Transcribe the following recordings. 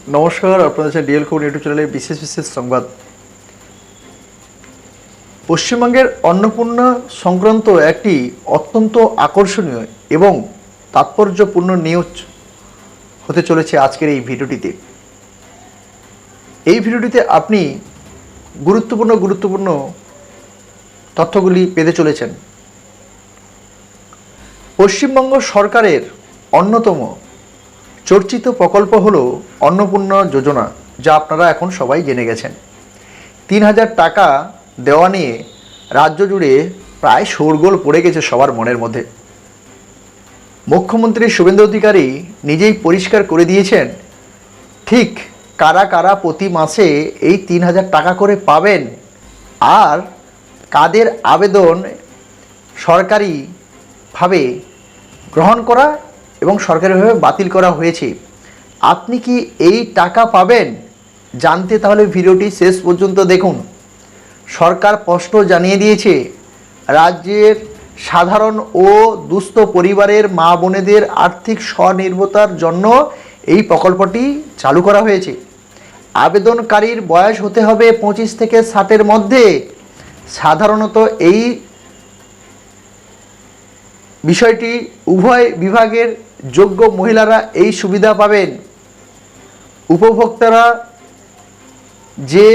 নমস্কার, আপনাদের সাথে ডিএল খবর ইউটিউব চ্যানেলে বিশেষ সংবাদ। পশ্চিমবঙ্গের অন্নপূর্ণা সংক্রান্ত একটি অত্যন্ত আকর্ষণীয় এবং তাৎপর্যপূর্ণ নিউজ হতে চলেছে আজকের এই ভিডিওটিতে। এই ভিডিওটিতে আপনি গুরুত্বপূর্ণ তথ্যগুলি পেতে চলেছেন। পশ্চিমবঙ্গ সরকারের অন্যতম চর্চিত প্রকল্প হলো অন্নপূর্ণা যোজনা, যা আপনারা এখন সবাই জেনে গেছেন। ৩,০০০ টাকা দেওয়া নিয়ে রাজ্য জুড়ে প্রায় শোরগোল পড়ে গেছে সবার মনের মধ্যে। মুখ্যমন্ত্রী শুভেন্দু অধিকারী নিজেই পরিষ্কার করে দিয়েছেন ঠিক কারা কারা প্রতি মাসে এই ৩,০০০ টাকা করে পাবেন আর কাদের আবেদন সরকারিভাবে গ্রহণ করা এবং সরকারিভাবে বাতিল করা হয়েছে। আপনি কি এই টাকা পাবেন জানতে তাহলে ভিডিওটি শেষ পর্যন্ত দেখুন। সরকার স্পষ্ট জানিয়ে দিয়েছে, রাজ্যের সাধারণ ও দুস্থ পরিবারের মা বোনেদের আর্থিক স্বনির্ভরতার জন্য এই প্রকল্পটি চালু করা হয়েছে। আবেদনকারীর বয়স হতে হবে 25 থেকে 60-এর মধ্যে। সাধারণত এই বিষয়টি উভয় বিভাগের যোগ্য মহিলারা এই সুবিধা পাবেন। উপভোক্তারা যে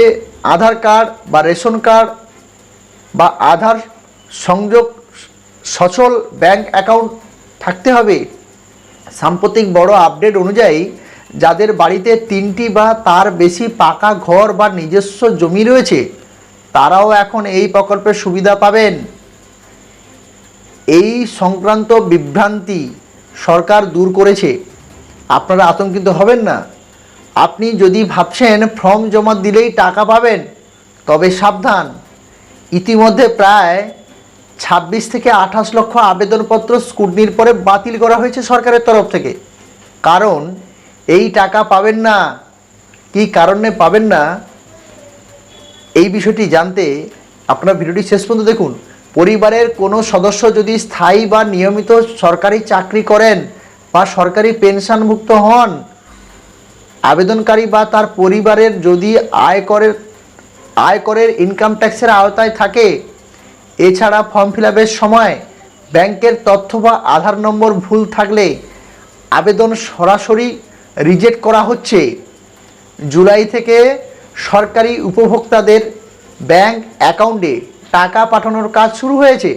আধার কার্ড বা রেশন কার্ড বা আধার সংযোগ সচল ব্যাংক অ্যাকাউন্ট থাকতে হবে। সাম্প্রতিক বড় আপডেট অনুযায়ী যাদের বাড়িতে 3টি বা তার বেশি পাকা ঘর বা নিজস্ব জমি রয়েছে তারাও এখন এই প্রকল্পের সুবিধা পাবেন। এই সংক্রান্ত বিভ্রান্তি সরকার দূর করেছে, আপনারা আতঙ্কিত হবেন না। আপনি যদি ভাবছেন ফর্ম জমা দিলেই টাকা পাবেন, তবে সাবধান। ইতিমধ্যে প্রায় 26 থেকে 28 লক্ষ আবেদনপত্র স্ক্রুটিনির পরে বাতিল করা হয়েছে সরকারের তরফ থেকে। কারণ এই টাকা পাবেন না। কী কারণে পাবেন না এই বিষয়টি জানতে আপনারা ভিডিওটি শেষ পর্যন্ত দেখুন। পরিবারের কোনো সদস্য যদি স্থায়ী বা নিয়মিত সরকারি চাকরি করেন বা সরকারি পেনশনভুক্ত হন, আবেদনকারী বা তার পরিবারের যদি আয়করের ইনকাম ট্যাক্সের আওতায় থাকে, এছাড়া ফর্ম ফিল আপের সময় ব্যাংকের তথ্য বা আধার নম্বর ভুল থাকলে আবেদন সরাসরি রিজেক্ট করা হচ্ছে। জুলাই থেকে সরকারি উপভোক্তাদের ব্যাংক অ্যাকাউন্টে টাকা পাঠানোর কাজ শুরু হয়েছে,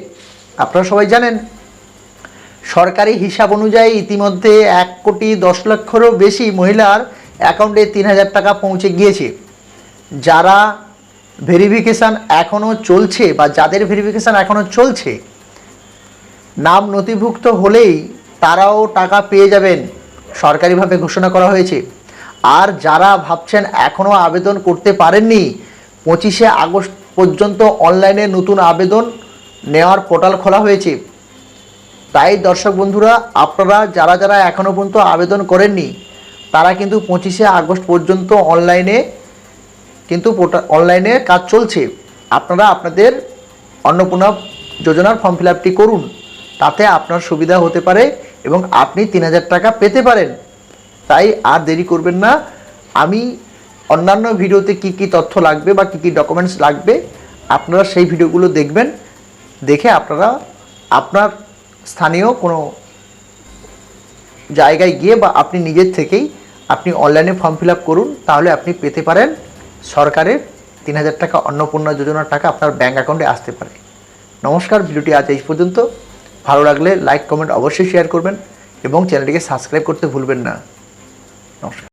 আপনারা সবাই জানেন। সরকারি হিসাব অনুযায়ী ইতিমধ্যে 1,10,00,000-রও বেশি মহিলার অ্যাকাউন্টে 3,000 টাকা পৌঁছে গিয়েছে। যারা ভেরিফিকেশান এখনও চলছে বা যাদের ভেরিফিকেশান এখনও চলছে, নাম নথিভুক্ত হলেই তারাও টাকা পেয়ে যাবেন, সরকারিভাবে ঘোষণা করা হয়েছে। আর যারা ভাবছেন এখনও আবেদন করতে পারেননি, 25শে আগস্ট পর্যন্ত অনলাইনে নতুন আবেদন নেওয়ার পোর্টাল খোলা হয়েছে। তাই দর্শক বন্ধুরা, আপনারা যারা এখনও পর্যন্ত আবেদন করেননি তারা কিন্তু 25শে আগস্ট পর্যন্ত অনলাইনে কাজ চলছে। আপনারা আপনাদের অন্নপূর্ণা যোজনার ফর্ম ফিল আপটি করুন, তাতে আপনার সুবিধা হতে পারে এবং আপনি 3,000 টাকা পেতে পারেন। তাই আর দেরি করবেন না। আমি অন্যান্য ভিডিওতে কি কি তথ্য লাগবে বা কি কি ডকুমেন্টস লাগবে আপনারা সেই ভিডিওগুলো দেখবেন। দেখে আপনারা আপনার স্থানীয় কোনো জায়গায় গিয়ে বা আপনি নিজের থেকেই আপনি অনলাইনে ফর্ম ফিল আপ করুন, তাহলে আপনি পেতে পারেন সরকারের 3,000 টাকা অন্নপূর্ণা যোজনার টাকা আপনার ব্যাঙ্ক অ্যাকাউন্টে আসতে পারে। নমস্কার, ভিডিওটি আজ এই পর্যন্ত। ভালো লাগলে লাইক কমেন্ট অবশ্যই শেয়ার করবেন এবং চ্যানেলটিকে সাবস্ক্রাইব করতে ভুলবেন না। নমস্কার।